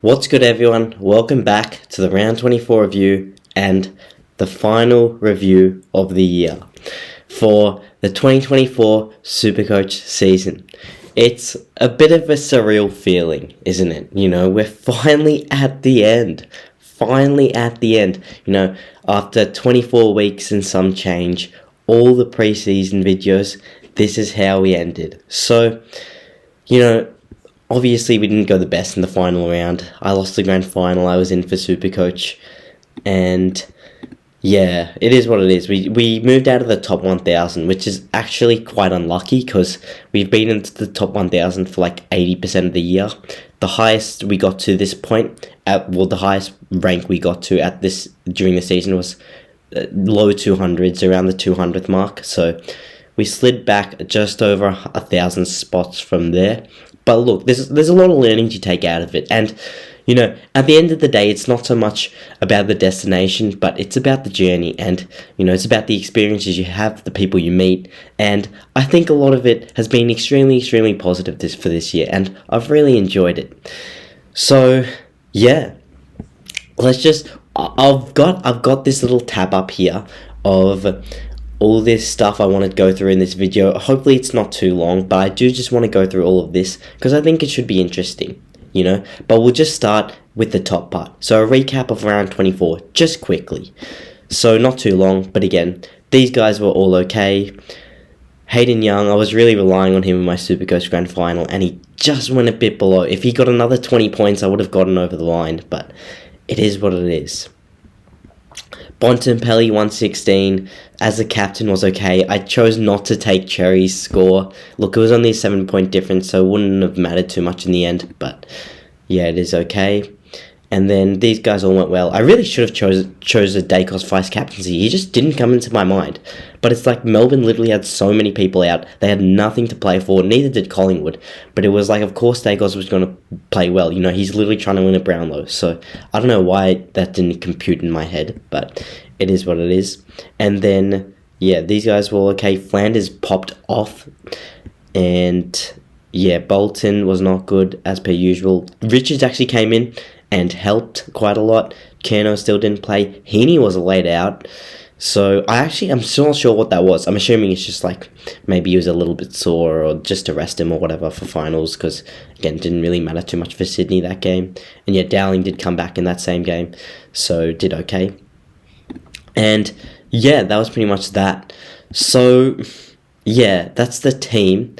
What's good, everyone? Welcome back to the round 24 review and the final review of the year for the 2024 SuperCoach season. It's a bit of a surreal feeling, isn't it? We're finally at the end. After 24 weeks and some change, all the preseason videos, this is how we ended. So, obviously, we didn't go the best in the final round. I lost the grand final. I was in for SuperCoach. And yeah, it is what it is. We moved out of the top 1,000, which is actually quite unlucky because we've been into the top 1,000 for like 80% of the year. The highest we got to this point, the highest rank we got to during the season was low 200s, around the 200th mark. So we slid back just over 1,000 spots from there. But look, there's a lot of learning to take out of it. And, at the end of the day, it's not so much about the destination, but it's about the journey. And, it's about the experiences you have, the people you meet. And I think a lot of it has been extremely, extremely positive for this year. And I've really enjoyed it. So, yeah. I've got this little tab up here of all this stuff I want to go through in this video. Hopefully it's not too long, but I do just want to go through all of this because I think it should be interesting, But we'll just start with the top part. So a recap of round 24, just quickly. So not too long, but again, these guys were all okay. Hayden Young, I was really relying on him in my SuperCoach Grand Final, and he just went a bit below. If he got another 20 points, I would have gotten over the line, but it is what it is. Bontempelli 116 as a captain was okay. I chose not to take Cherry's score. Look, it was only a 7-point difference, so it wouldn't have mattered too much in the end, but yeah, it is okay. And then these guys all went well. I really should have chose a Dacos vice captaincy. He just didn't come into my mind. But it's like Melbourne literally had so many people out. They had nothing to play for. Neither did Collingwood. But it was like, of course, Dacos was going to play well. He's literally trying to win a Brownlow. So I don't know why that didn't compute in my head. But it is what it is. And then, yeah, these guys were okay. Flanders popped off. And yeah, Bolton was not good as per usual. Richards actually came in and helped quite a lot. Kerno still didn't play. Heaney was laid out. So I'm still not sure what that was. I'm assuming it's just like maybe he was a little bit sore or just to rest him or whatever for finals because, again, it didn't really matter too much for Sydney that game. And yet Dowling did come back in that same game, so did okay. And yeah, that was pretty much that. So yeah, that's the team.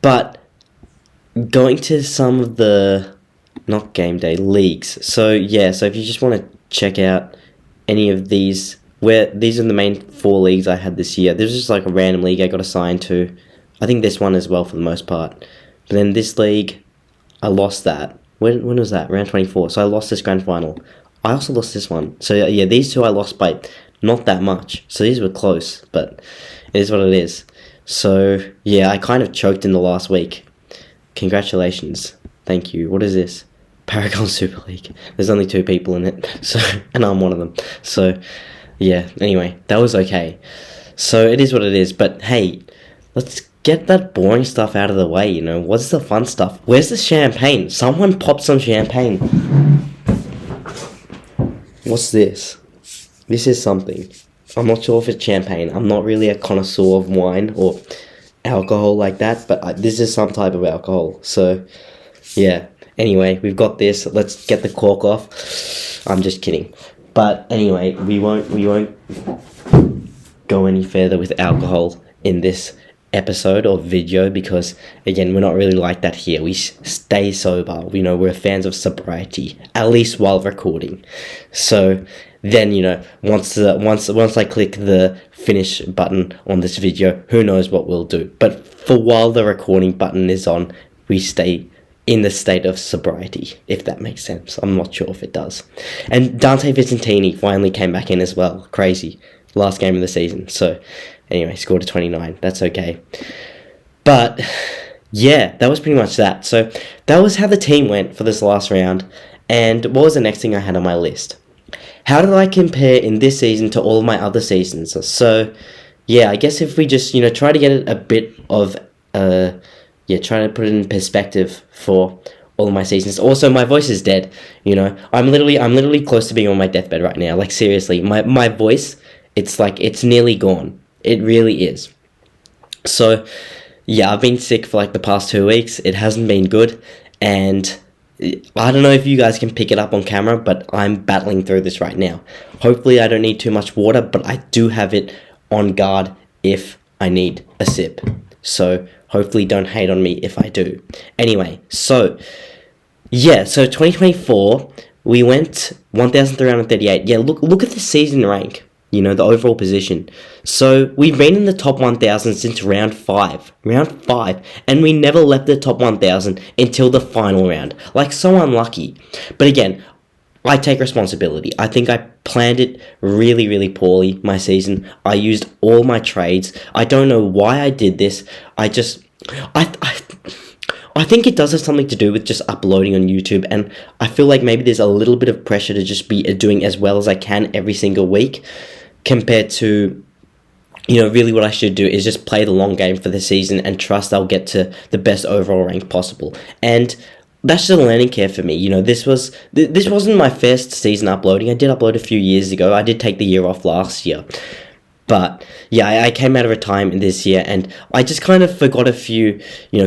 But going to some of the not game day leagues. So yeah, so if you just want to check out any of these, these are the main 4 leagues I had this year. This is just like a random league I got assigned to. I think this one as well for the most part. But then this league, I lost that. When was that? Round 24. So I lost this grand final. I also lost this one. So yeah, these two I lost by not that much. So these were close, but it is what it is. So yeah, I kind of choked in the last week. Congratulations. Thank you. What is this? Paragon Super League. There's only 2 people in it, so and I'm one of them. So yeah, anyway, that was okay. So it is what it is, but hey, let's get that boring stuff out of the way, What's the fun stuff? Where's the champagne? Someone pop some champagne. What's this? This is something. I'm not sure if it's champagne. I'm not really a connoisseur of wine or alcohol like that, but this is some type of alcohol. So yeah. Anyway, we've got this. Let's get the cork off. I'm just kidding. But anyway, we won't go any further with alcohol in this episode or video because, again, we're not really like that here. We stay sober. We're fans of sobriety, at least while recording. So then, once I click the finish button on this video, who knows what we'll do. But for while the recording button is on, we stay in the state of sobriety, if that makes sense. I'm not sure if it does. And Dante Vicentini finally came back in as well. Crazy. Last game of the season. So, anyway, scored a 29. That's okay. But, yeah, that was pretty much that. So, that was how the team went for this last round. And what was the next thing I had on my list? How did I compare in this season to all of my other seasons? So, yeah, I guess if we just, try to get it a bit of try to put it in perspective for all of my seasons. Also, my voice is dead. I'm literally close to being on my deathbed right now. Like, seriously, my voice, it's nearly gone. It really is. So, yeah, I've been sick for like the past 2 weeks. It hasn't been good, and I don't know if you guys can pick it up on camera, but I'm battling through this right now. Hopefully, I don't need too much water, but I do have it on guard if I need a sip. So, hopefully, don't hate on me if I do. Anyway, so 2024, we went 1,338. Yeah, look at the season rank. The overall position. So we've been in the top 1,000 since round 5, and we never left the top 1,000 until the final round. Like, so unlucky. But again, I take responsibility. I think I planned it really, really poorly, my season. I used all my trades. I don't know why I did this. I think it does have something to do with just uploading on YouTube, and I feel like maybe there's a little bit of pressure to just be doing as well as I can every single week, compared to, really what I should do is just play the long game for the season and trust I'll get to the best overall rank possible. And that's just a learning curve for me. This wasn't my first season uploading. I did upload a few years ago. I did take the year off last year. But yeah, I came out of retirement this year, and I just kind of forgot a few,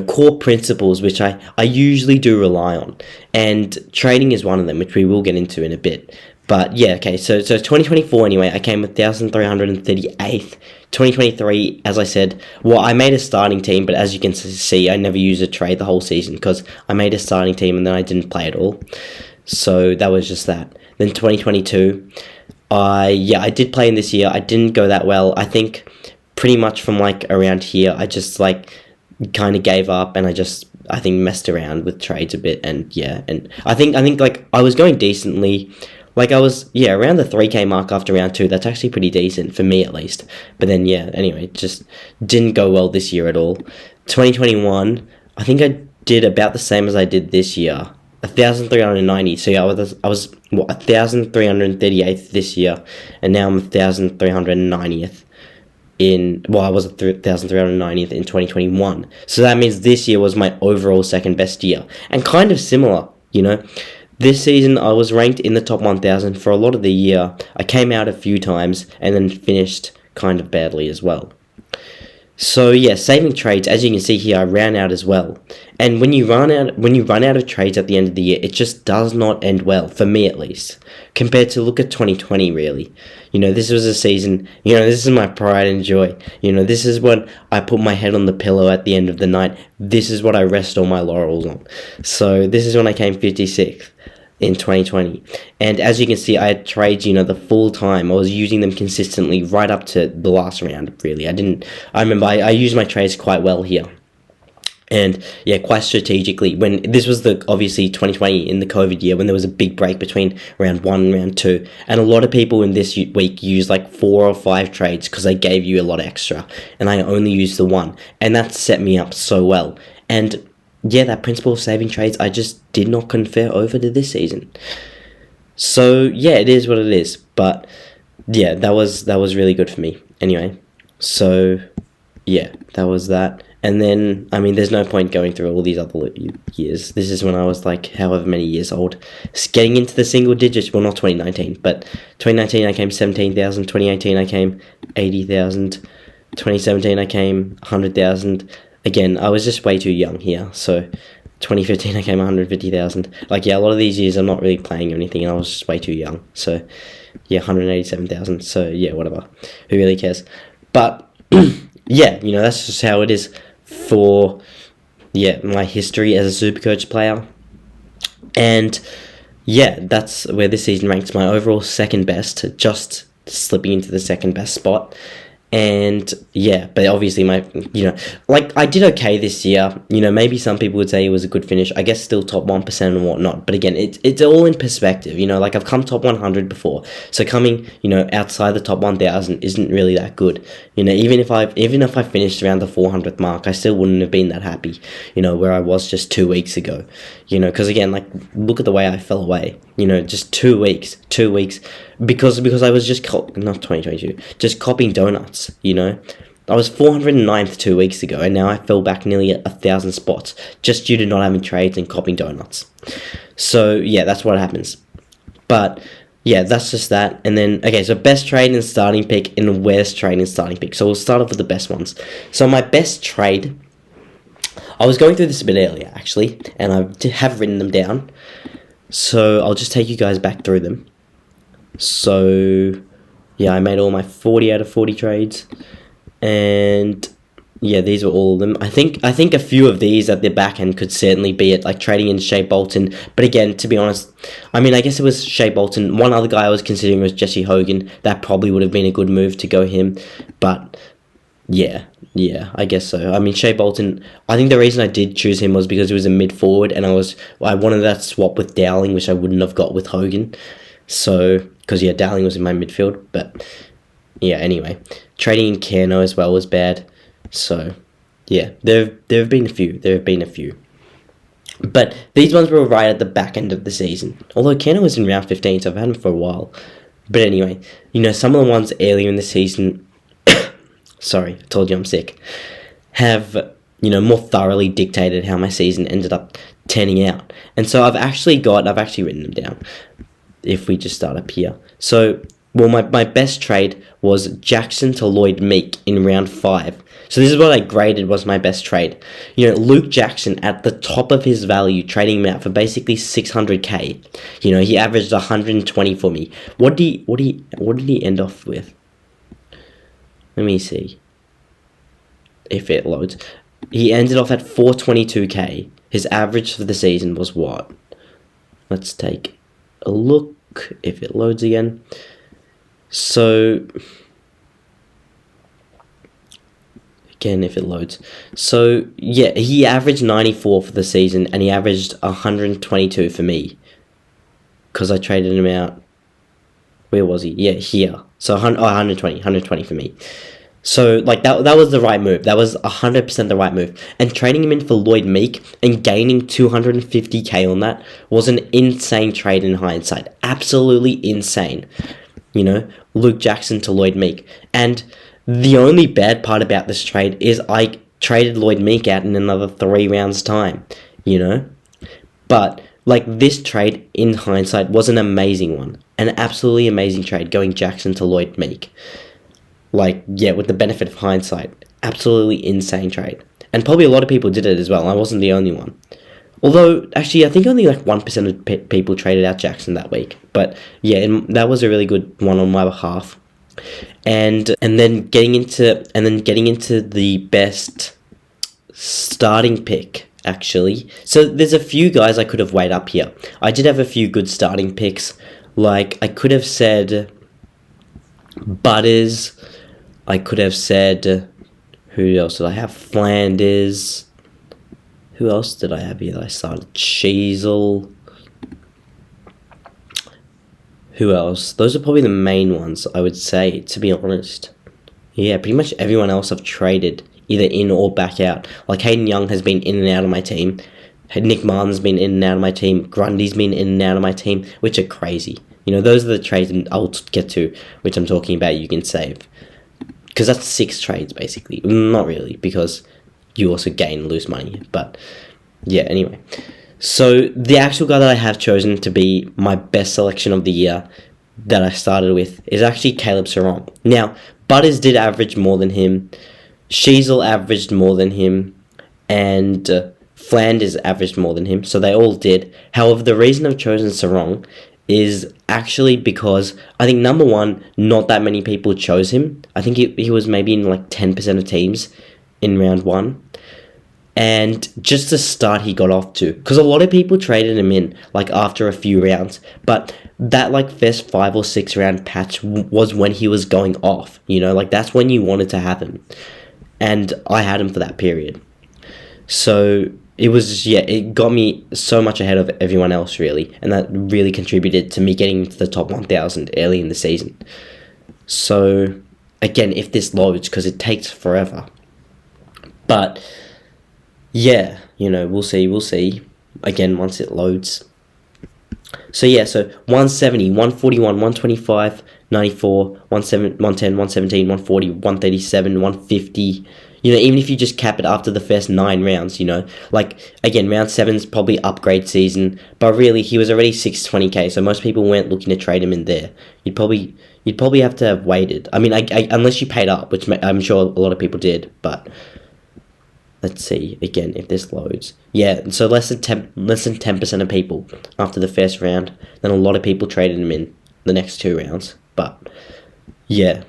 core principles which I usually do rely on. And trading is one of them, which we will get into in a bit. But yeah, okay, so 2024 anyway, I came 1,338th. 2023, as I said, I made a starting team, but as you can see, I never used a trade the whole season because I made a starting team and then I didn't play at all. So that was just that. Then 2022, I did play in this year. I didn't go that well. I think pretty much from like around here, I just like kind of gave up, and I think messed around with trades a bit, and I think like I was going decently. Like, I was, around the 3K mark after round 2. That's actually pretty decent, for me at least. But then, anyway, just didn't go well this year at all. 2021, I think I did about the same as I did this year. 1,390. So, I was 1,338th this year. And now I'm 1,390th I was 1,390th in 2021. So, that means this year was my overall second best year. And kind of similar, This season, I was ranked in the top 1,000 for a lot of the year. I came out a few times and then finished kind of badly as well. So saving trades, as you can see here, I ran out as well. And when you run out of trades at the end of the year, it just does not end well, for me at least. Compared to, look at 2020, really. This was a season, this is my pride and joy. This is what I put my head on the pillow at the end of the night. This is what I rest all my laurels on. So this is when I came 56th. In 2020, and as you can see, I had trades, the full time. I was using them consistently right up to the last round, really. I remember I used my trades quite well here, and quite strategically. When this was obviously 2020 in the COVID year, when there was a big break between round 1 and round 2, and a lot of people in this week used like 4 or 5 trades because they gave you a lot extra, and I only used the 1, and that set me up so well. And that principle of saving trades, I just did not confer over to this season. So, it is what it is. But, that was really good for me. Anyway, so, that was that. And then, there's no point going through all these other years. This is when I was, like, however many years old. Just getting into the single digits. Well, not 2019, but 2019 I came 17,000. 2018 I came 80,000. 2017 I came 100,000. Again, I was just way too young here, so 2015 I came 150,000. Like, a lot of these years I'm not really playing or anything, and I was just way too young. So, 187,000. So, whatever. Who really cares? But, that's just how it is for, my history as a SuperCoach player. And, that's where this season ranks my overall second best, just slipping into the second best spot. And but obviously I did okay this year. Maybe some people would say it was a good finish. I guess still top 1% and whatnot. But again, it's all in perspective. Like, I've come top 100 before, so coming outside the top 1,000 isn't really that good. Even if I finished around the 400th mark, I still wouldn't have been that happy. Where I was just 2 weeks ago. Because again, like, look at the way I fell away. Just 2 weeks, because I was just not 2022, just copying donuts. I was 409th 2 weeks ago, and now I fell back nearly 1,000 spots just due to not having trades and copying donuts. So yeah, that's what happens. But yeah, that's just that. And then, okay, so best trade and starting pick and worst trade and starting pick. So we'll start off with the best ones. So my best trade, I was going through this a bit earlier, actually, and I have written them down. So I'll just take you guys back through them. So yeah, I made all my 40 out of 40 trades. And yeah, these were all of them. I think a few of these at the back end could certainly be it, like trading in Shea Bolton. But again, to be honest, I mean, I guess it was Shea Bolton. One other guy I was considering was Jesse Hogan. That probably would have been a good move to go him. But yeah, I guess so. I mean, Shea Bolton, I think the reason I did choose him was because he was a mid forward, and I wanted that swap with Dowling, which I wouldn't have got with Hogan. So, because yeah, Dowling was in my midfield. But yeah, anyway, trading in Kano as well was bad. So, yeah, there have been a few. But these ones were right at the back end of the season. Although Kano was in round 15, so I've had him for a while. But anyway, some of the ones earlier in the season, sorry, I told you I'm sick, have, more thoroughly dictated how my season ended up turning out. And so I've actually written them down, if we just start up here. So, well, my best trade was Jackson to Lloyd Meek in round 5. So this is what I graded was my best trade. Luke Jackson at the top of his value, trading him out for basically 600k. He averaged 120 for me. What did he end off with? Let me see if it loads. He ended off at 422k. His average for the season was what? Let's take a look if it loads again. So again, if it loads. So, yeah, he averaged 94 for the season, and he averaged 122 for me. Because I traded him out. Where was he? Yeah, here. So, 120 for me. So, that was the right move. That was 100% the right move. And trading him in for Lloyd Meek and gaining 250k on that was an insane trade in hindsight. Absolutely insane. Luke Jackson to Lloyd Meek. And the only bad part about this trade is I traded Lloyd Meek out in another 3 rounds' time, But, this trade, in hindsight, was an amazing one. An absolutely amazing trade, going Jackson to Lloyd Meek. With the benefit of hindsight. Absolutely insane trade. And probably a lot of people did it as well. I wasn't the only one. Although, actually, I think only 1% of people traded out Jackson that week. But, yeah, that was a really good one on my behalf. And then getting into the best starting pick, actually. So there's a few guys I could have weighed up here. I did have a few good starting picks. I could have said Butters. I could have said, who else did I have? Flanders. Who else did I have here that I started? Cheezel. Who else? Those are probably the main ones, I would say, to be honest. Yeah, pretty much everyone else I've traded, either in or back out. Hayden Young has been in and out of my team. Nick Martin's been in and out of my team. Grundy's been in and out of my team, which are crazy. Those are the trades I'll get to, which I'm talking about you can save. Because that's 6 trades, basically. Not really, because you also gain and lose money. But, yeah, anyway. So, the actual guy that I have chosen to be my best selection of the year that I started with is actually Caleb Serong. Now, Butters did average more than him. Sheasel averaged more than him. And Flanders averaged more than him. So, they all did. However, the reason I've chosen Serong is actually because I think, number one, not that many people chose him. I think he was maybe in 10% of teams in round 1. And just the start he got off to, because a lot of people traded him in after a few rounds, but that first 5 or 6 round patch was when he was going off, that's when you wanted to have him, and I had him for that period. So it was, it got me so much ahead of everyone else, really, and that really contributed to me getting to the top 1,000 early in the season. So again, if this loads, because it takes forever, but yeah, we'll see, again, once it loads. So 170, 141, 125, 94, 110, 117, 140, 137, 150. Even if you just cap it after the first 9 rounds, like, again, round 7's probably upgrade season, but really, he was already 620k, so most people weren't looking to trade him in there. You'd probably have to have waited. I mean, unless you paid up, which I'm sure a lot of people did, but let's see, again, if this loads. Yeah, so less than 10% of people after the first round, then a lot of people traded him in the next 2 rounds, but, yeah.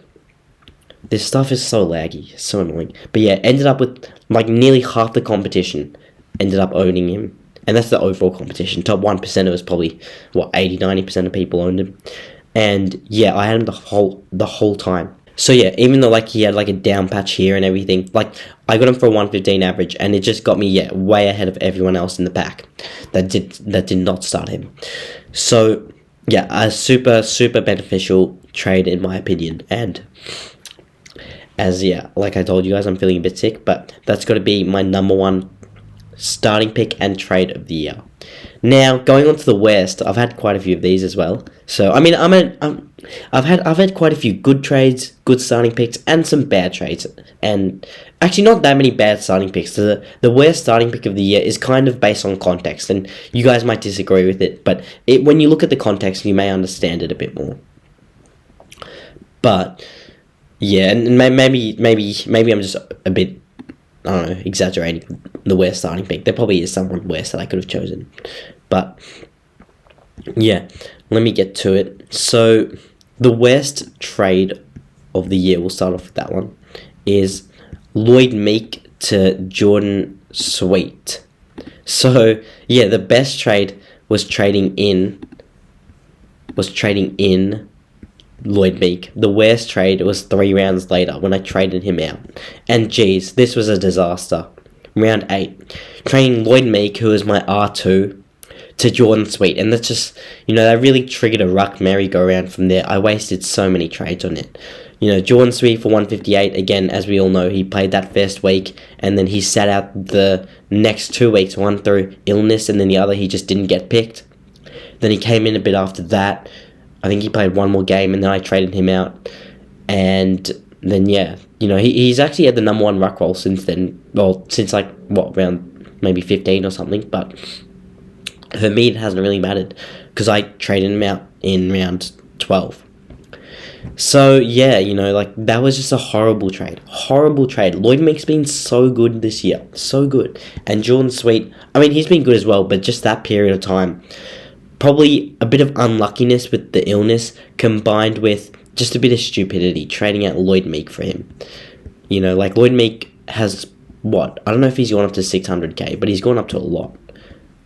This stuff is so laggy, so annoying. But yeah, ended up with like nearly half the competition ended up owning him. And that's the overall competition. Top 1%, it was probably, 80-90% of people owned him. And yeah, I had him the whole time. So yeah, even though like he had like a down patch here and everything, like I got him for a 115 average, and it just got me way ahead of everyone else in the pack that did not start him. So yeah, a super beneficial trade in my opinion. And like I told you guys, I'm feeling a bit sick, but that's got to be my number 1 starting pick and trade of the year. Now, going on to the West, I've had quite a few of these as well. So, I mean, I've had quite a few good trades, good starting picks, and some bad trades. And actually, not that many bad starting picks. The worst starting pick of the year is kind of based on context, and you guys might disagree with it, but when you look at the context, you may understand it a bit more. But yeah, and maybe I'm just a bit, I don't know, exaggerating the worst starting pick. There probably is someone worse that I could have chosen. But yeah, let me get to it. So the worst trade of the year, we'll start off with that one, is Lloyd Meek to Jordan Sweet. So yeah, the best trade was trading in Lloyd Meek. The worst trade was 3 rounds later when I traded him out. And geez, this was a disaster. Round 8. Trading Lloyd Meek, who is my R2, to Jordan Sweet. And that's just, that really triggered a ruck merry-go-round from there. I wasted so many trades on it. Jordan Sweet for 158, again, as we all know, he played that first week, and then he sat out the next 2 weeks, one through illness, and then the other he just didn't get picked. Then he came in a bit after that. I think he played 1 more game, and then I traded him out. And then, yeah, he's actually had the number 1 ruck roll since then. Well, since, round maybe 15 or something. But for me, it hasn't really mattered, because I traded him out in round 12. So, yeah, that was just a horrible trade. Horrible trade. Lloyd Meek's been so good this year. So good. And Jordan Sweet, I mean, he's been good as well, but just that period of time, probably a bit of unluckiness with the illness combined with just a bit of stupidity trading out Lloyd Meek for him. Lloyd Meek has, I don't know if he's gone up to 600k, but he's gone up to a lot.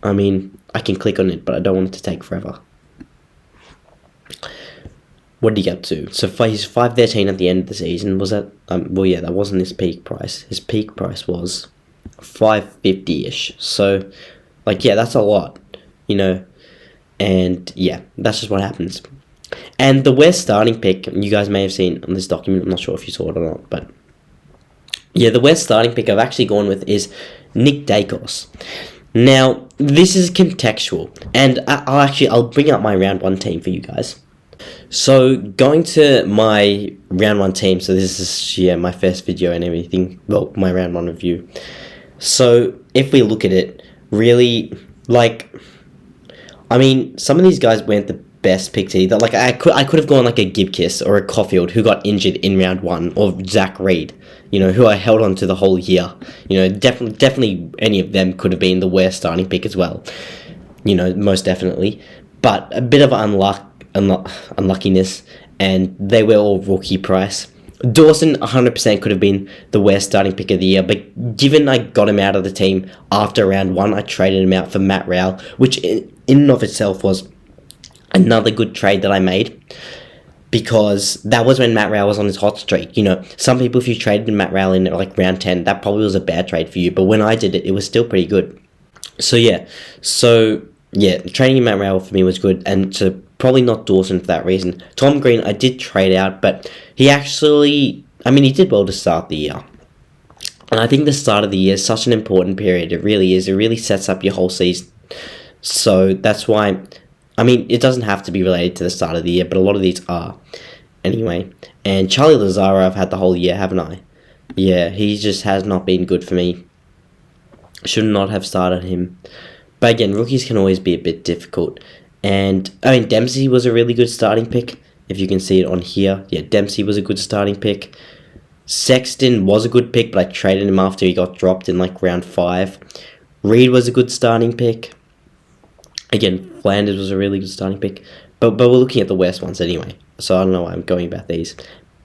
I mean, I can click on it, but I don't want it to take forever. What did he get to? So he's 513 at the end of the season. Was that, that wasn't his peak price. His peak price was 550-ish. So, that's a lot, And yeah, that's just what happens. And the worst starting pick, you guys may have seen on this document, I'm not sure if you saw it or not, but yeah, the worst starting pick I've actually gone with is Nick Dacos. Now, this is contextual, and I'll bring up my round 1 team for you guys. So, going to my round 1 team, so this is, my first video and everything, well, my round 1 review. So, if we look at it, really, I mean, some of these guys weren't the best picks either. I could have gone a Gibkiss or a Caulfield who got injured in round 1, or Zach Reed, who I held on to the whole year. Definitely any of them could have been the worst starting pick as well. Most definitely. But a bit of unluckiness, and they were all rookie price. Dawson 100% could have been the worst starting pick of the year, but given I got him out of the team after round 1, I traded him out for Matt Rowell, which in and of itself was another good trade that I made, because that was when Matt Rowell was on his hot streak. Some people, if you traded Matt Rowell in round 10, that probably was a bad trade for you, but when I did it, it was still pretty good. So yeah, trading Matt Rowell for me was good, and to probably not Dawson for that reason. Tom Green, I did trade out, but he actually, he did well to start the year. And I think the start of the year is such an important period. It really is. It really sets up your whole season. So that's why, it doesn't have to be related to the start of the year, but a lot of these are. anyway. And Charlie Lazaro I've had the whole year, haven't I? Yeah, he just has not been good for me. Should not have started him. But again, rookies can always be a bit difficult. And, I mean, Dempsey was a really good starting pick. If you can see it on here. Yeah, Dempsey was a good starting pick. Sexton was a good pick, but I traded him after he got dropped in like round 5. Reed was a good starting pick. Again, Flanders was a really good starting pick. But we're looking at the worst ones anyway. So I don't know why I'm going about these.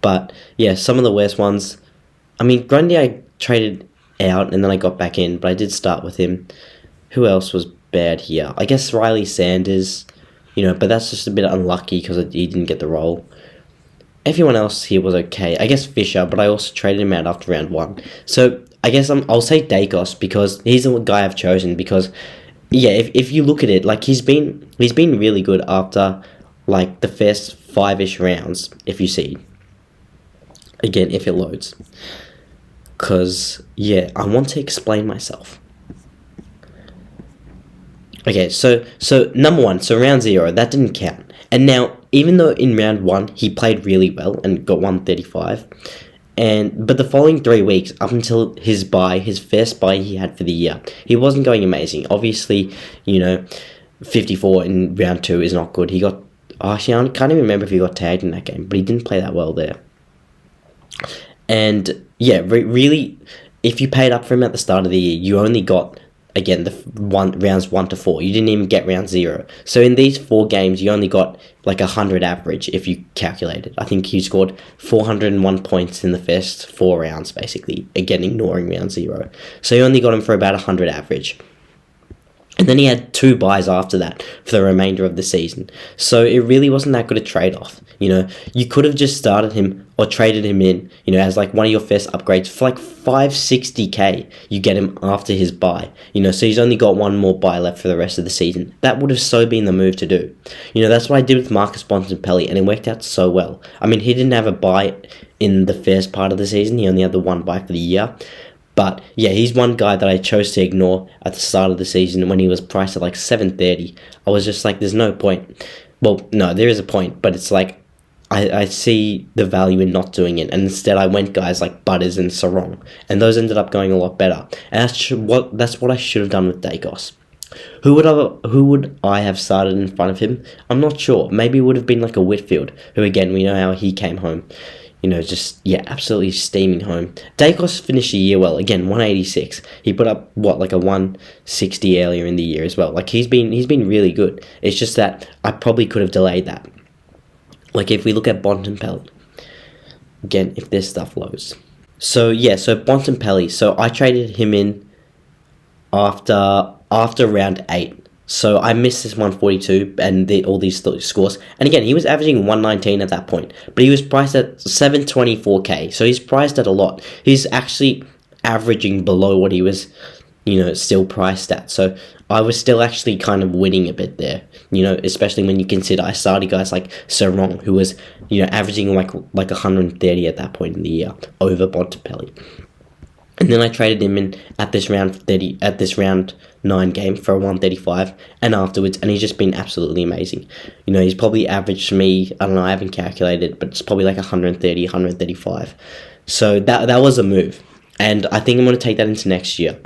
But, yeah, some of the worst ones. I mean, Grundy I traded out and then I got back in, but I did start with him. Who else was bad here? I guess Riley Sanders, but that's just a bit unlucky because he didn't get the role. Everyone else here was okay. I guess Fisher, but I also traded him out after round 1. So I guess I'll say Dacos because he's the guy I've chosen because, yeah, if you look at it, like he's been really good after like the first 5-ish rounds, if you see. Again, if it loads. Because, yeah, I want to explain myself. Okay, so number 1, so round 0, that didn't count. And now, even though in round 1 he played really well and got 135, but the following 3 weeks, up until his first bye he had for the year, he wasn't going amazing. Obviously, 54 in round 2 is not good. He got, actually, I can't even remember if he got tagged in that game, but he didn't play that well there. And, yeah, really, if you paid up for him at the start of the year, you only got, again, rounds 1 to 4. You didn't even get round 0. So in these 4 games, you only got like 100 average if you calculate it. I think he scored 401 points in the first 4 rounds, basically. Again, ignoring round 0. So you only got him for about 100 average. And then he had 2 buys after that for the remainder of the season. So it really wasn't that good a trade-off. You could have just started him or traded him in, as like one of your first upgrades for like 560k. You get him after his buy, so he's only got 1 more buy left for the rest of the season. That would have so been the move to do. That's what I did with Marcus Bontempelli, and it worked out so well. I mean, he didn't have a buy in the first part of the season. He only had the 1 buy for the year. But, yeah, he's one guy that I chose to ignore at the start of the season when he was priced at like 730. I was just like, there's no point. Well, no, there is a point, but it's like, I see the value in not doing it. And instead I went guys like Butters and Sarong. And those ended up going a lot better. And that's what I should have done with Dacos. Who would I have started in front of him? I'm not sure. Maybe it would have been like a Whitfield, who again, we know how he came home. Absolutely steaming home. Dacos finished the year well. Again, 186. He put up, like a 160 earlier in the year as well. Like, he's been really good. It's just that I probably could have delayed that. Like, if we look at Bontempelli. Again, if this stuff loads. So Bontempelli. So I traded him in after round 8. So I missed this 142 and all these scores. And again, he was averaging 119 at that point. But he was priced at 724k. So he's priced at a lot. He's actually averaging below what he was, still priced at. So I was still actually kind of winning a bit there. Especially when you consider I started guys like Sarong, who was, averaging like 130 at that point in the year over Bontempelli. And then I traded him in at this round 9 game for a 135 and afterwards, and he's just been absolutely amazing. He's probably averaged me, I don't know, I haven't calculated, but it's probably like 130, 135. So that was a move. And I think I'm going to take that into next year.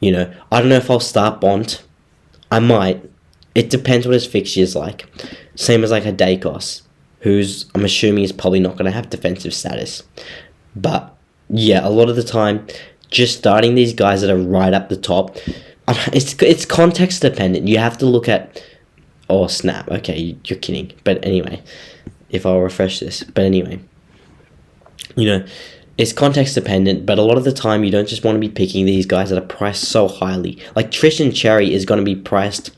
I don't know if I'll start Bont. I might. It depends what his fixture is like. Same as like a Dacos, who's, I'm assuming, is probably not going to have defensive status. But yeah, a lot of the time, just starting these guys that are right up the top, it's context dependent. You have to look at, oh snap, okay, you're kidding. But anyway, if I'll refresh this. But anyway, it's context dependent, but a lot of the time you don't just want to be picking these guys that are priced so highly. Like Tristan Cherry is going to be priced,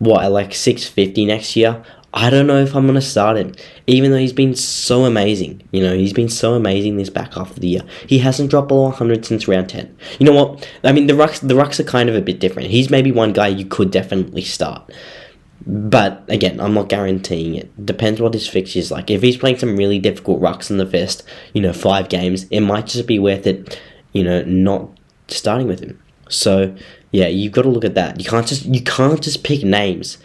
at like 650 next year. I don't know if I'm going to start him, even though he's been so amazing. He's been so amazing this back half of the year. He hasn't dropped below 100 since round 10. You know what? I mean, the rucks are kind of a bit different. He's maybe one guy you could definitely start. But, again, I'm not guaranteeing it. Depends what his fixture is like. If he's playing some really difficult rucks in the first, 5 games, it might just be worth it, not starting with him. So, yeah, you've got to look at that. You can't just pick names.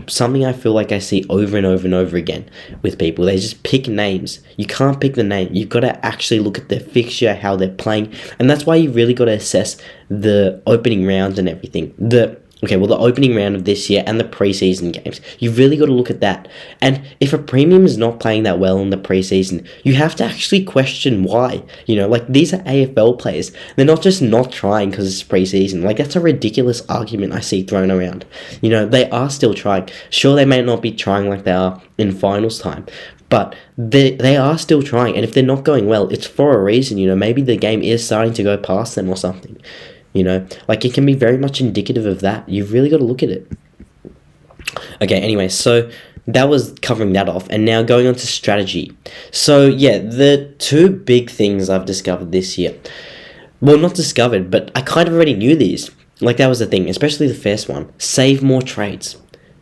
Something I feel like I see over and over and over again with people. They just pick names. You can't pick the name. You've got to actually look at their fixture, how they're playing, and that's why you really got to assess the opening rounds and everything. The opening round of this year and the preseason games. You've really got to look at that. And if a premium is not playing that well in the preseason, you have to actually question why. These are AFL players. They're not just not trying because it's preseason. That's a ridiculous argument I see thrown around. They are still trying. Sure, they may not be trying like they are in finals time, but they are still trying. And if they're not going well, it's for a reason. Maybe the game is starting to go past them or something. It can be very much indicative of that. You've really got to look at it. Okay, anyway, so that was covering that off, and now going on to strategy. So, yeah, the two big things I've discovered this year. Well, not discovered, but I kind of already knew these. That was the thing, especially the first one. Save more trades.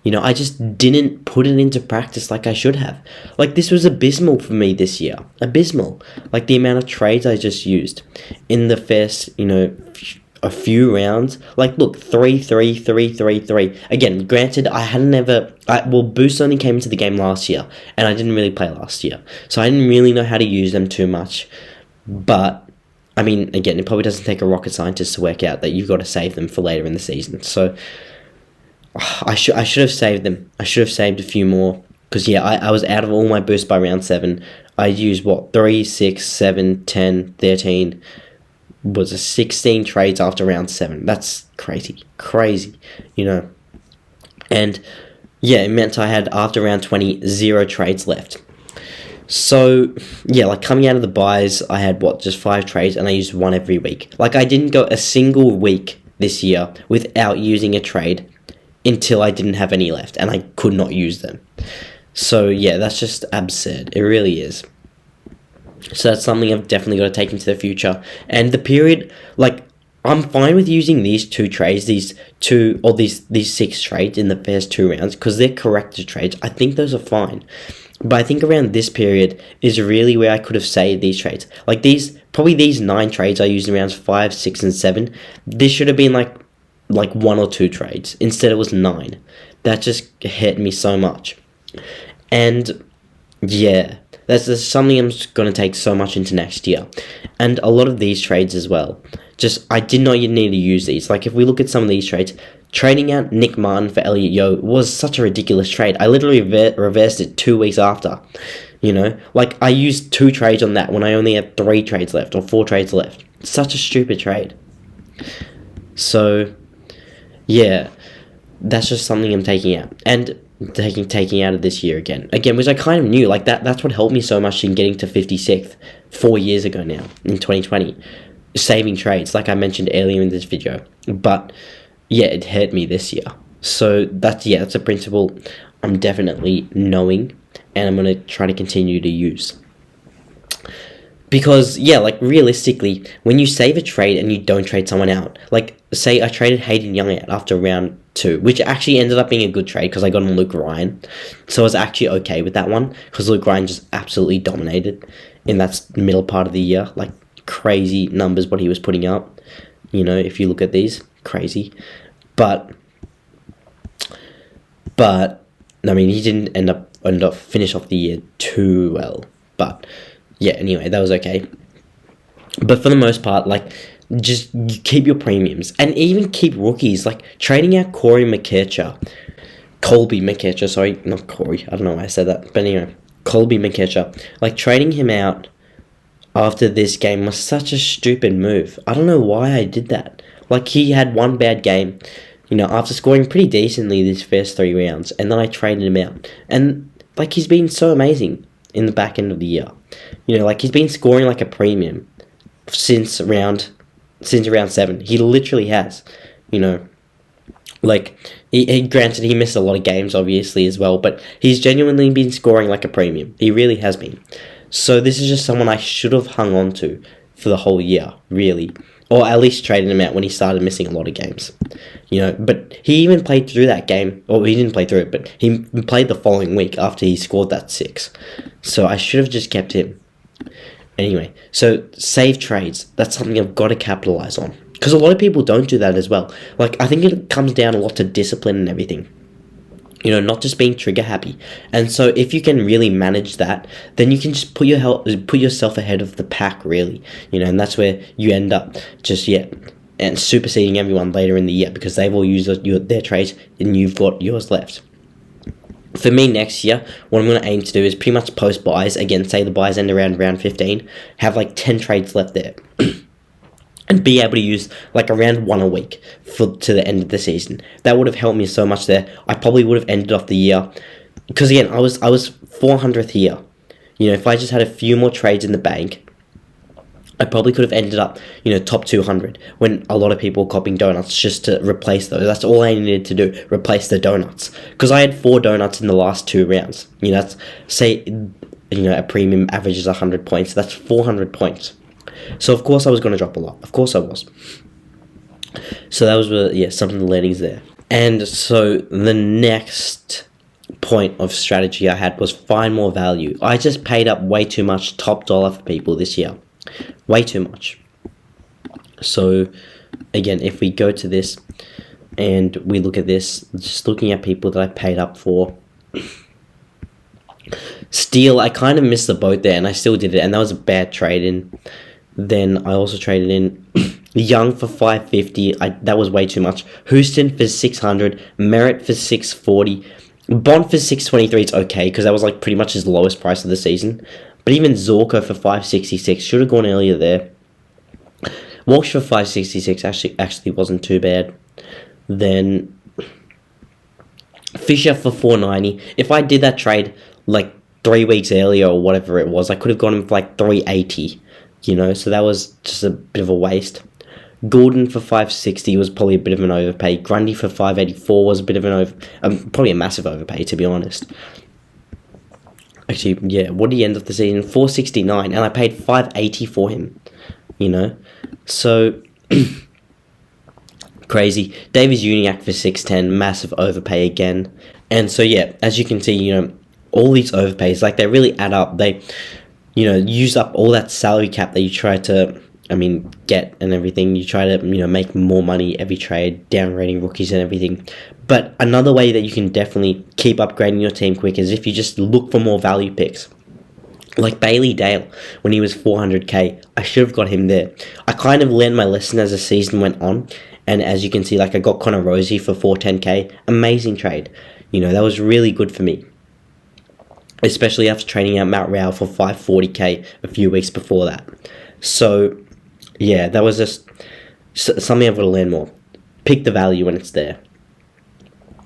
I just didn't put it into practice like I should have. This was abysmal for me this year. Abysmal. The amount of trades I just used in the first, a few rounds. Look, 3, 3, 3, 3, 3. Again, granted, Boost only came into the game last year, and I didn't really play last year, so I didn't really know how to use them too much. But, again, it probably doesn't take a rocket scientist to work out that you've got to save them for later in the season. So, I should have saved them. I should have saved a few more, because, I was out of all my boosts by round 7. I used, 3, 6, 7, 10, 13... was a 16 trades after round 7. That's crazy, and it meant I had, after round 20, 0 trades left. So coming out of the buys, I had just 5 trades, and I used 1 every week. I didn't go a single week this year without using a trade until I didn't have any left, and I could not use them. So that's just absurd. It really is. So that's something I've definitely got to take into the future. And the period, I'm fine with using these 2 trades, these 6 trades in the first 2 rounds, because they're corrected trades. I think those are fine. But I think around this period is really where I could have saved these trades. These 9 trades I used in rounds 5, 6, and 7, this should have been like 1 or 2 trades. Instead it was 9. That just hurt me so much. And that's something I'm just going to take so much into next year. And a lot of these trades as well. I did not need to use these. If we look at some of these trades, trading out Nick Martin for Elliot Yeo was such a ridiculous trade. I literally reversed it 2 weeks after. I used 2 trades on that when I only had 3 trades left or 4 trades left. Such a stupid trade. So, that's just something I'm taking out. And taking out of this year again, which I kind of knew. That's what helped me so much in getting to 56th 4 years ago now, in 2020. Saving trades, like I mentioned earlier in this video. But, it hurt me this year. So, that's a principle I'm definitely knowing, and I'm going to try to continue to use. Because, realistically, when you save a trade and you don't trade someone out, say I traded Hayden Young out after round 2, which actually ended up being a good trade because I got on Luke Ryan. So I was actually okay with that one, because Luke Ryan just absolutely dominated in that middle part of the year. Crazy numbers what he was putting up. If you look at these, crazy. But he didn't end up finish off the year too well. But anyway, that was okay. But for the most part, just keep your premiums, and even keep rookies. Trading out Colby McKetcher, sorry, not Corey, I don't know why I said that, but anyway, Colby McKetcher, trading him out after this game was such a stupid move. I don't know why I did that. He had one bad game, after scoring pretty decently these first 3 rounds, and then I traded him out, and he's been so amazing in the back end of the year. He's been scoring like a premium since round 7. He literally has. Granted, he missed a lot of games, obviously, as well, but he's genuinely been scoring like a premium. He really has been. So this is just someone I should have hung on to for the whole year, really. Or at least traded him out when he started missing a lot of games. But he even played through that game. Or he didn't play through it, but he played the following week after he scored that 6. So I should have just kept him. Anyway, so save trades. That's something I've got to capitalize on. Because a lot of people don't do that as well. Like, I think it comes down a lot to discipline and everything. You know, not just being trigger happy. And so if you can really manage that, then you can just put yourself ahead of the pack, really. You know, and that's where you end up just, and superseding everyone later in the year because they've all used their trades and you've got yours left. For me next year, what I'm going to aim to do is pretty much post buys. Again, say the buys end around round 15, have like 10 trades left there. And be able to use like around one a week to the end of the season. That would have helped me so much there. I probably would have ended off the year, because again, I was 400th here. You know, if I just had a few more trades in the bank, I probably could have ended up, you know, top 200 when a lot of people were copying donuts just to replace those. That's all I needed to do, replace the donuts. Because I had 4 donuts in the last 2 rounds. You know, that's, say, you know, a premium averages 100 points. That's 400 points. So, of course, I was going to drop a lot. Of course I was. So, that was, some of the learnings there. And so, the next point of strategy I had was find more value. I just paid up way too much top dollar for people this year. Way too much. So, again, if we go to this and we look at this, just looking at people that I paid up for. Steel, I kind of missed the boat there, and I still did it, and that was a bad trade-in. Then I also traded in Young for 550. That was way too much. Houston for 600. Merritt for 640. Bond for 623 is okay, because that was like pretty much his lowest price of the season. But even Zorko for 566 should have gone earlier there. Walsh for 566 actually wasn't too bad. Then Fisher for 490. If I did that trade like 3 weeks earlier or whatever it was, I could have gone him for like 380. You know, so that was just a bit of a waste. Gordon for 560 was probably a bit of an overpay. Grundy for 584 was a bit of probably a massive overpay, to be honest. Actually, what did he end up the season? 469, and I paid 580 for him. You know, so crazy. Davies Uniacke for 610, massive overpay again. And so as you can see, you know, all these overpays, like, they really add up. They, you know, use up all that salary cap that you try to, get and everything. You try to, you know, make more money every trade, downgrading rookies and everything. But another way that you can definitely keep upgrading your team quick is if you just look for more value picks. Like Bailey Dale, when he was 400k, I should have got him there. I kind of learned my lesson as the season went on. And as you can see, like, I got Connor Rosie for 410k. Amazing trade. You know, that was really good for me. Especially after trading out Matt Rao for 540k a few weeks before that. So, that was just something I've got to learn more. Pick the value when it's there.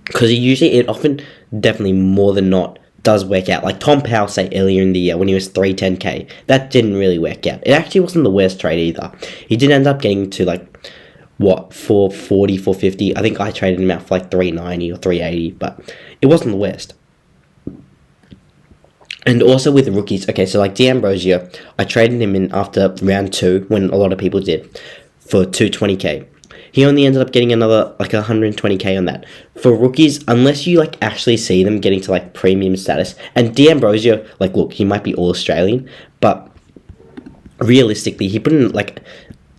Because it often, definitely more than not, does work out. Like Tom Powell, say, earlier in the year when he was 310k, that didn't really work out. It actually wasn't the worst trade either. He did end up getting to, like, 440, 450. I think I traded him out for like 390 or 380, but it wasn't the worst. And also with the rookies, okay, so like D'Ambrosio, I traded him in after round 2, when a lot of people did, for 220k. He only ended up getting another, like, 120k on that. For rookies, unless you, like, actually see them getting to, like, premium status, and D'Ambrosio, like, look, he might be All-Australian, but realistically, he put in, like,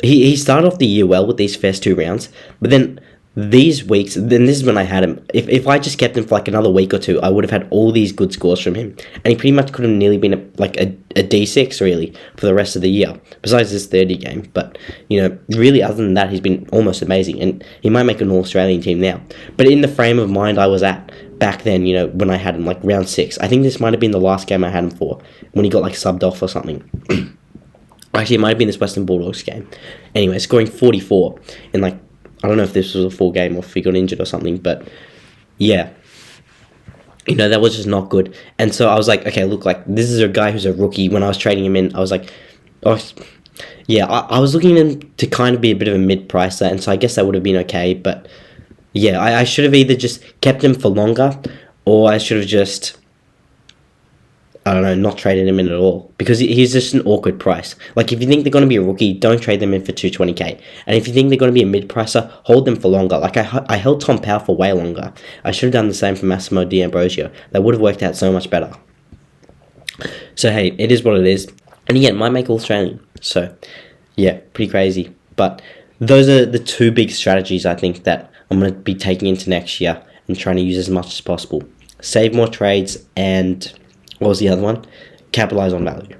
he started off the year well with these first 2 rounds, but then these weeks, then this is when I had him. If I just kept him for like another week or 2, I would have had all these good scores from him. And he pretty much could have nearly been a D6, really, for the rest of the year, besides this 30 game. But, you know, really, other than that, he's been almost amazing. And he might make an All-Australian team now. But in the frame of mind I was at back then, you know, when I had him, like, round 6, I think this might have been the last game I had him for, when he got, like, subbed off or something. Actually, it might have been this Western Bulldogs game. Anyway, scoring 44 in, like, I don't know if this was a full game or if he got injured or something, but you know, that was just not good. And so I was like, okay, look, like, this is a guy who's a rookie. When I was trading him in, I was like, I was looking at him to kind of be a bit of a mid-pricer, and so I guess that would have been okay, but I should have either just kept him for longer, or I should have just, I don't know, not traded him in at all, because he's just an awkward price. Like, if you think they're going to be a rookie, don't trade them in for 220k. And if you think they're going to be a mid-pricer, hold them for longer. Like, I held Tom Powell for way longer. I should have done the same for Massimo D'Ambrosio. That would have worked out so much better. So, hey, it is what it is. And again, it might make All-Australian. So, pretty crazy. But those are the two big strategies I think that I'm going to be taking into next year and trying to use as much as possible. Save more trades, and what was the other one? Capitalize on value.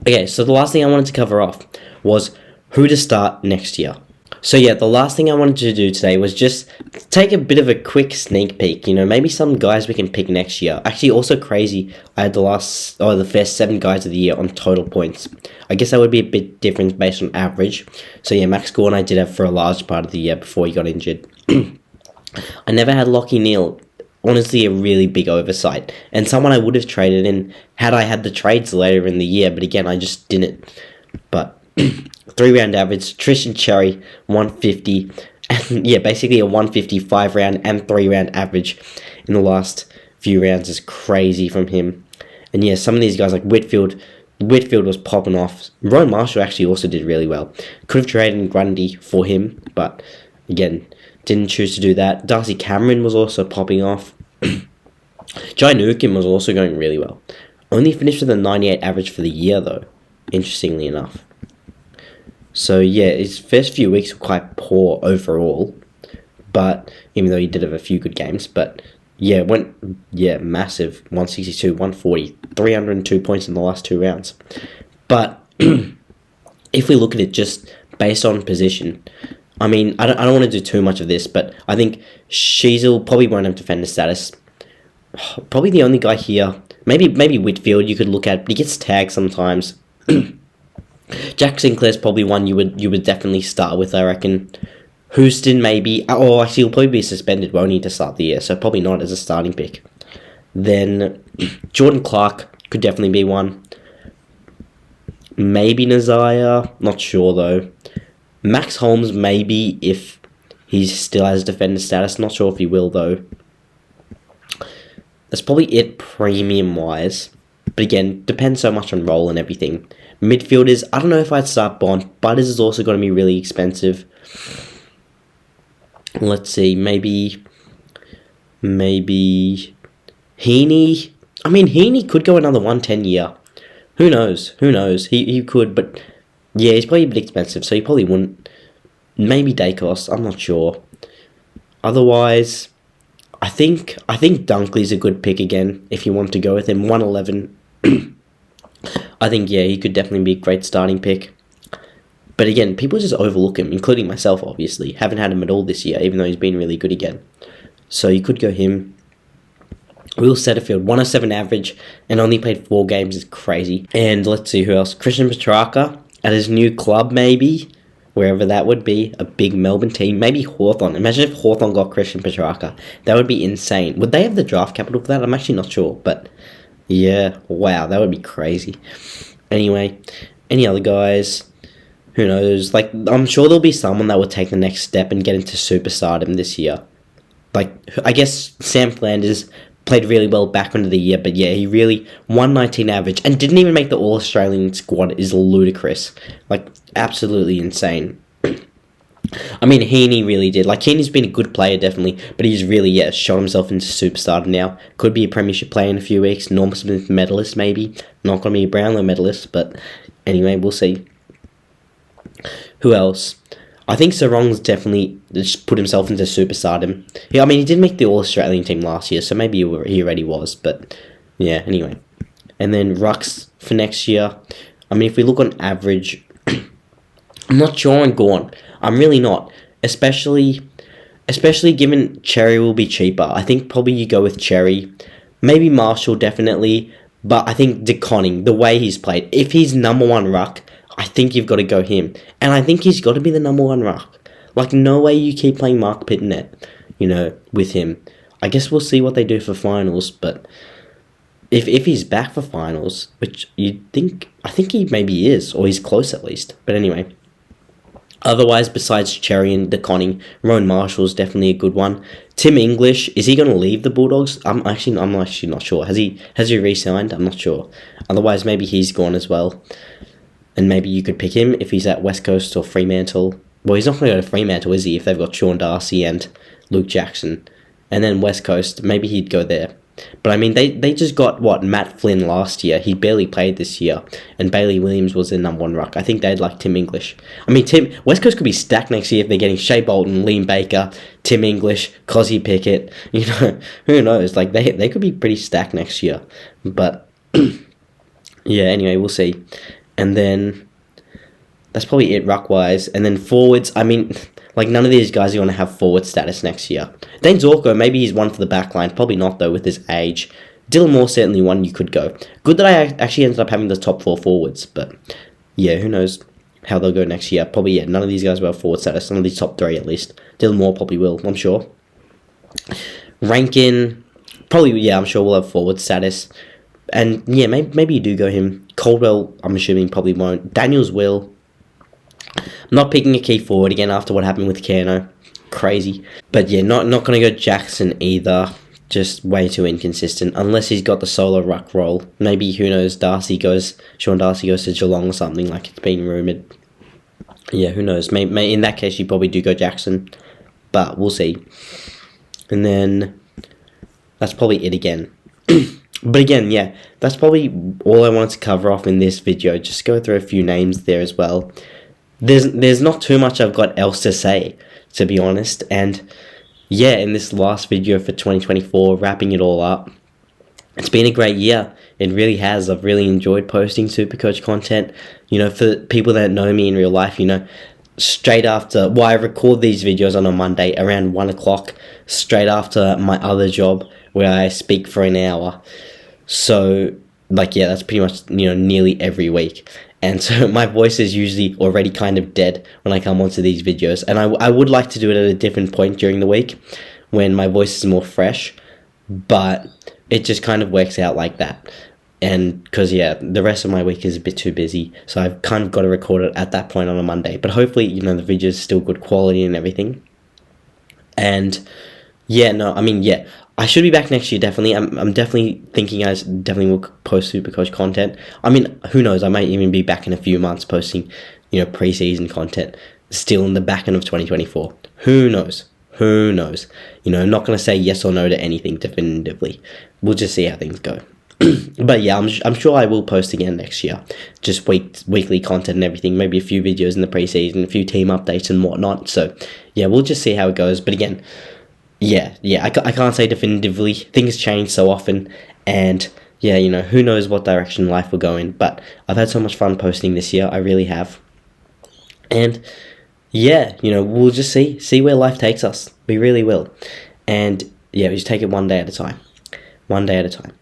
Okay, so the last thing I wanted to cover off was who to start next year. So yeah, the last thing I wanted to do today was just take a bit of a quick sneak peek. Maybe some guys we can pick next year. Actually, also crazy, I had the first 7 guys of the year on total points. I guess that would be a bit different based on average. So yeah, Max Gorn I did have for a large part of the year before he got injured. I never had Lockie Neal. Honestly, a really big oversight, and someone I would have traded in had I had the trades later in the year, but again, I just didn't. But 3-round average, Tristan Cherry, 150, and yeah, basically a 155 round and 3-round average in the last few rounds is crazy from him. And yeah, some of these guys like Whitfield was popping off. Rowan Marshall actually also did really well. Could have traded Grundy for him, but again, didn't choose to do that. Darcy Cameron was also popping off. Jai Nukin was also going really well. Only finished with a 98 average for the year though, interestingly enough. So yeah, his first few weeks were quite poor overall, but even though he did have a few good games, but yeah, massive 162, 140, 302 points in the last 2 rounds. But if we look at it just based on position, I mean, I don't want to do too much of this, but I think Sheasel probably won't have defender status. Probably the only guy here, maybe Whitfield you could look at, but he gets tagged sometimes. Jack Sinclair's probably one you would definitely start with, I reckon. Houston maybe, or actually he'll probably be suspended, won't he, to start the year, so probably not as a starting pick. Then Jordan Clark could definitely be one. Maybe Nazaya, not sure though. Max Holmes maybe if he still has defender status, not sure if he will though. That's probably it premium wise, but again, depends so much on role and everything. Midfielders, I don't know if I'd start Bond. Butters is also going to be really expensive. Let's see, maybe Heaney. I mean, Heaney could go another 110 year. Who knows? He could, but yeah, he's probably a bit expensive, so he probably wouldn't. Maybe Dacos, I'm not sure. Otherwise, I think Dunkley's a good pick again, if you want to go with him. 111. I think, yeah, he could definitely be a great starting pick. But again, people just overlook him, including myself, obviously. Haven't had him at all this year, even though he's been really good again. So you could go him. Will Setterfield, 107 average, and only played 4 games is crazy. And let's see who else. Christian Petrarca at his new club, maybe. Wherever that would be. A big Melbourne team. Maybe Hawthorn. Imagine if Hawthorn got Christian Petrarca. That would be insane. Would they have the draft capital for that? I'm actually not sure. But yeah, wow, that would be crazy. Anyway, any other guys? Who knows? Like, I'm sure there'll be someone that will take the next step and get into superstardom this year. Like, I guess Sam Flanders played really well back into the year, but yeah, he really 119 average and didn't even make the All-Australian squad is ludicrous. Like, absolutely insane. I mean, Heaney really did. Like, Heaney's been a good player, definitely, but he's really, yeah, shown himself into superstardom now. Could be a premiership player in a few weeks. Norm Smith medalist, maybe. Not going to be a Brownlow medalist, but anyway, we'll see. Who else? I think Sarong's definitely just put himself into superstardom. Yeah, I mean, he did make the All-Australian team last year, so maybe he already was, but yeah, anyway. And then Rucks for next year. I mean, if we look on average, I'm not sure on Gorn. I'm really not. Especially given Cherry will be cheaper. I think probably you go with Cherry. Maybe Marshall, definitely. But I think DeConning, the way he's played, if he's number 1 ruck, I think you've got to go him. And I think he's got to be the number 1 ruck. Like, no way you keep playing Mark Pitnet, with him. I guess we'll see what they do for finals, but if he's back for finals, which I think he maybe is, or he's close at least. But anyway. Otherwise, besides Cherry and DeConning, Rowan Marshall's definitely a good one. Tim English, is he going to leave the Bulldogs? I'm actually not sure. Has he re-signed? I'm not sure. Otherwise, maybe he's gone as well. And maybe you could pick him if he's at West Coast or Fremantle. Well, he's not going to go to Fremantle, is he, if they've got Sean Darcy and Luke Jackson. And then West Coast, maybe he'd go there. But I mean, they just got, what, Matt Flynn last year. He barely played this year. And Bailey Williams was their number 1 ruck. I think they'd like Tim English. I mean, West Coast could be stacked next year if they're getting Shea Bolton, Liam Baker, Tim English, Cosy Pickett. You know, who knows? Like, they could be pretty stacked next year. But, yeah, anyway, we'll see. And then, that's probably it ruck-wise. And then forwards, I mean, like, none of these guys are going to have forward status next year. Dane Zorko, maybe he's one for the back line. Probably not, though, with his age. Dylan Moore, certainly one you could go. Good that I actually ended up having the top 4 forwards. But, yeah, who knows how they'll go next year. Probably, yeah, none of these guys will have forward status. None of these top 3, at least. Dylan Moore probably will, I'm sure. Rankin, probably, yeah, I'm sure will have forward status. And, yeah, maybe you do go him. Caldwell, I'm assuming, probably won't. Daniels will. I'm not picking a key forward again after what happened with Cano. Crazy. But yeah, not going to go Jackson either. Just way too inconsistent. Unless he's got the solo ruck role. Maybe, who knows, Sean Darcy goes to Geelong or something, like it's been rumoured. Yeah, who knows. May in that case, you probably do go Jackson. But we'll see. And then, that's probably it again. But again, yeah, that's probably all I wanted to cover off in this video. Just go through a few names there as well. There's not too much I've got else to say, to be honest. And yeah, in this last video for 2024, wrapping it all up, it's been a great year. It really has. I've really enjoyed posting SuperCoach content. You know, for people that know me in real life, you know, straight after, well, I record these videos on a Monday around 1 o'clock, straight after my other job where I speak for an hour. So, like, yeah, that's pretty much, you know, nearly every week. And so my voice is usually already kind of dead when I come onto these videos. And I would like to do it at a different point during the week when my voice is more fresh. But it just kind of works out like that. And because, yeah, the rest of my week is a bit too busy. So I've kind of got to record it at that point on a Monday. But hopefully, you know, the video is still good quality and everything. And yeah, no, I mean, yeah, I should be back next year, definitely. I'm definitely thinking I definitely will post SuperCoach content. I mean, who knows? I might even be back in a few months posting, you know, pre-season content still in the back end of 2024. Who knows? Who knows? You know, I'm not going to say yes or no to anything definitively. We'll just see how things go. But yeah, I'm sure I will post again next year. Just weekly content and everything. Maybe a few videos in the pre-season, a few team updates and whatnot. So yeah, we'll just see how it goes. But again, yeah, I can't say definitively. Things change so often, and yeah, you know, who knows what direction life will go in. But I've had so much fun posting this year. I really have. And yeah, you know, we'll just see where life takes us. We really will. And yeah, we just take it one day at a time. One day at a time.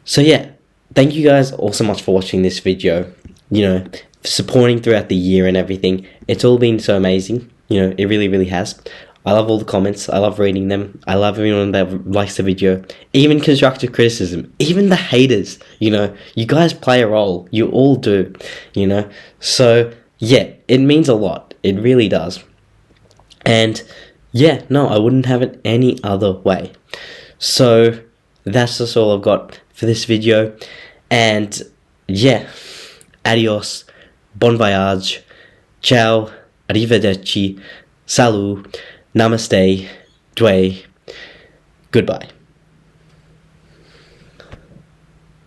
So yeah, thank you guys all so much for watching this video. You know, for supporting throughout the year and everything. It's all been so amazing. You know, it really, really has. I love all the comments. I love reading them. I love everyone that likes the video. Even constructive criticism. Even the haters. You know, you guys play a role. You all do. You know. So, yeah, it means a lot. It really does. And, yeah, no, I wouldn't have it any other way. So, that's just all I've got for this video. And, yeah, adios. Bon voyage. Ciao. Arrivederci. Salut. Namaste, Dway, goodbye.